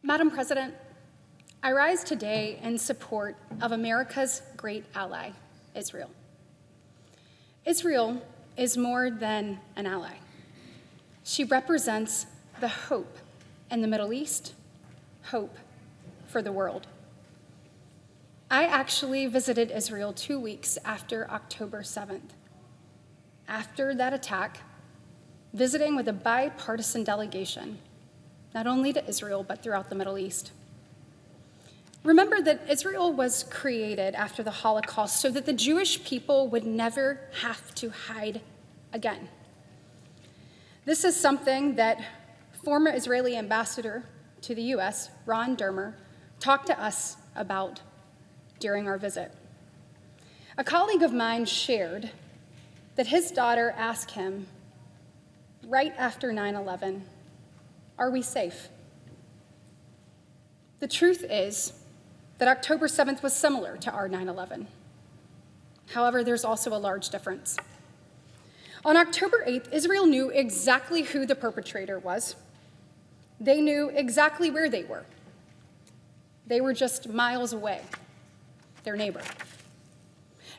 Madam President, I rise today in support of America's great ally, Israel. Israel is more than an ally. She represents the hope in the Middle East, hope for the world. I actually visited Israel 2 weeks after October 7th. After that attack, visiting with a bipartisan delegation, not only to Israel, but throughout the Middle East. Remember that Israel was created after the Holocaust so that the Jewish people would never have to hide again. This is something that former Israeli ambassador to the US, Ron Dermer, talked to us about during our visit. A colleague of mine shared that his daughter asked him right after 9/11, "Are we safe?" The truth is that October 7th was similar to our 9/11. However, there's also a large difference. On October 8th, Israel knew exactly who the perpetrator was. They knew exactly where they were. They were just miles away, their neighbor.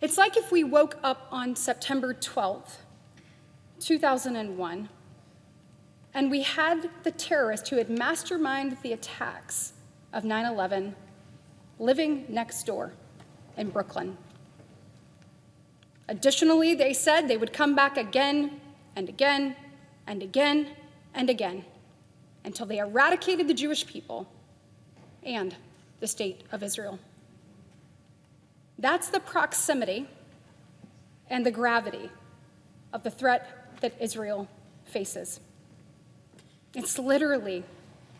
It's like if we woke up on September 12th, 2001, and we had the terrorist who had masterminded the attacks of 9/11 living next door in Brooklyn. Additionally, they said they would come back again and again and again and again until they eradicated the Jewish people and the state of Israel. That's the proximity and the gravity of the threat that Israel faces. It's literally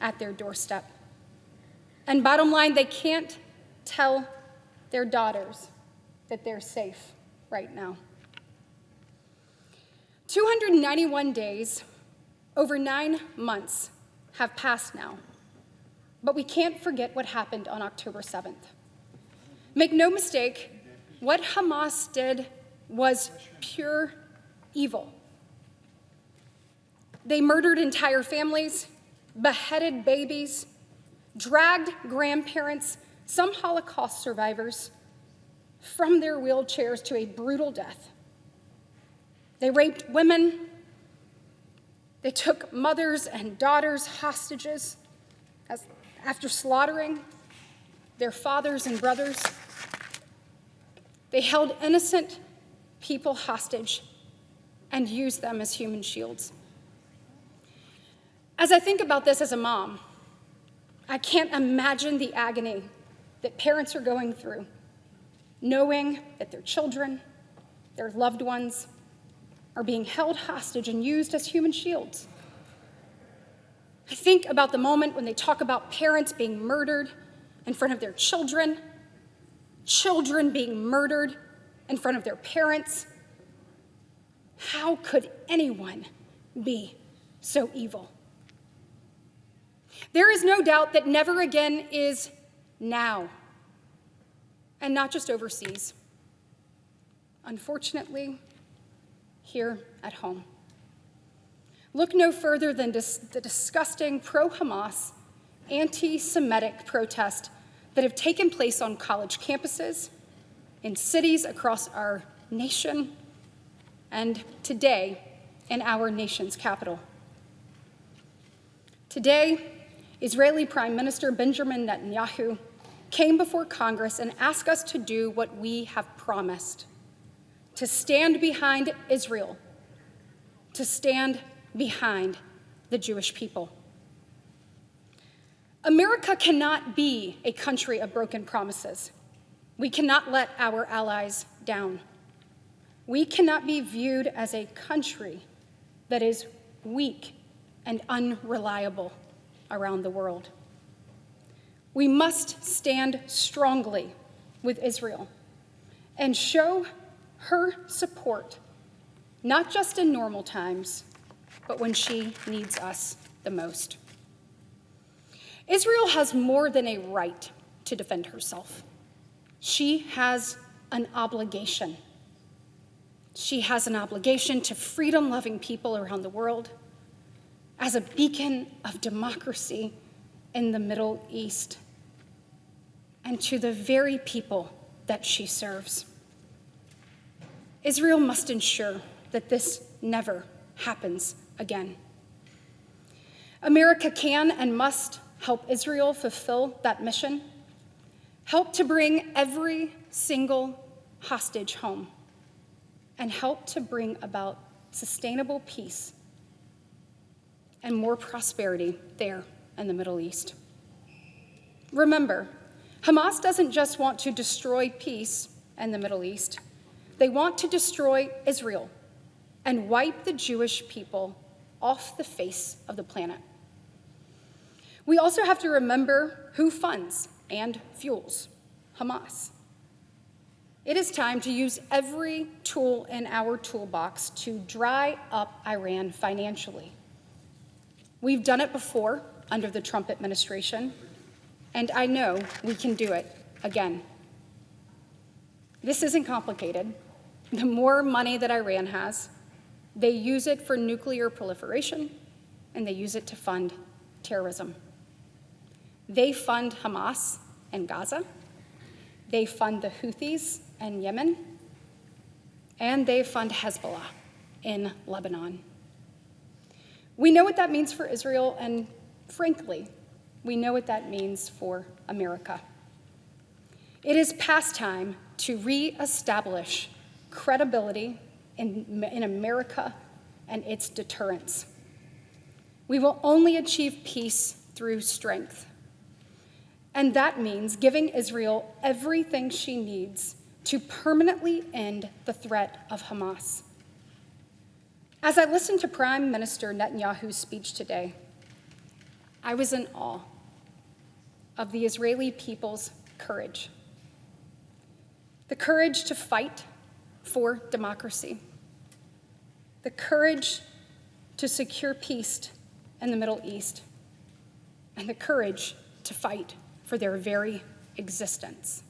at their doorstep. And bottom line, they can't tell their daughters that they're safe right now. 291 days, over 9 months, have passed now. But we can't forget what happened on October 7th. Make no mistake, what Hamas did was pure evil. They murdered entire families, beheaded babies, dragged grandparents, some Holocaust survivors, from their wheelchairs to a brutal death. They raped women. They took mothers and daughters hostages after slaughtering their fathers and brothers. They held innocent people hostage and used them as human shields. As I think about this as a mom, I can't imagine the agony that parents are going through, knowing that their children, their loved ones, are being held hostage and used as human shields. I think about the moment when they talk about parents being murdered in front of their children, children being murdered in front of their parents. How could anyone be so evil? There is no doubt that never again is now, and not just overseas. Unfortunately, here at home. Look no further than the disgusting pro-Hamas, anti-Semitic protests that have taken place on college campuses, in cities across our nation, and today in our nation's capital. Today, Israeli Prime Minister Benjamin Netanyahu came before Congress and asked us to do what we have promised, to stand behind Israel, to stand behind the Jewish people. America cannot be a country of broken promises. We cannot let our allies down. We cannot be viewed as a country that is weak and unreliable around the world. We must stand strongly with Israel and show her support, not just in normal times, but when she needs us the most. Israel has more than a right to defend herself. She has an obligation. She has an obligation to freedom-loving people around the world, as a beacon of democracy in the Middle East and to the very people that she serves. Israel must ensure that this never happens again. America can and must help Israel fulfill that mission, help to bring every single hostage home, and help to bring about sustainable peace and more prosperity there in the Middle East. Remember, Hamas doesn't just want to destroy peace in the Middle East. They want to destroy Israel and wipe the Jewish people off the face of the planet. We also have to remember who funds and fuels Hamas. It is time to use every tool in our toolbox to dry up Iran financially. We've done it before under the Trump administration, and I know we can do it again. This isn't complicated. The more money that Iran has, they use it for nuclear proliferation, and they use it to fund terrorism. They fund Hamas in Gaza, they fund the Houthis in Yemen, and they fund Hezbollah in Lebanon. We know what that means for Israel, and frankly, we know what that means for America. It is past time to reestablish credibility in America and its deterrence. We will only achieve peace through strength. And that means giving Israel everything she needs to permanently end the threat of Hamas. As I listened to Prime Minister Netanyahu's speech today, I was in awe of the Israeli people's courage. The courage to fight for democracy. The courage to secure peace in the Middle East. And the courage to fight for their very existence.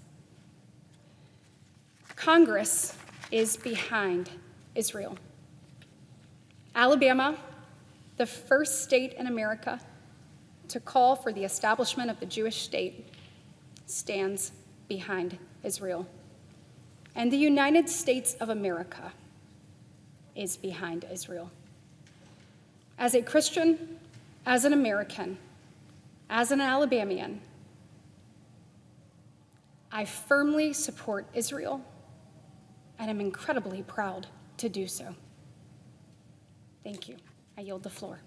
Congress is behind Israel. Alabama, the first state in America to call for the establishment of the Jewish state, stands behind Israel. And the United States of America is behind Israel. As a Christian, as an American, as an Alabamian, I firmly support Israel, and I'm incredibly proud to do so. Thank you. I yield the floor.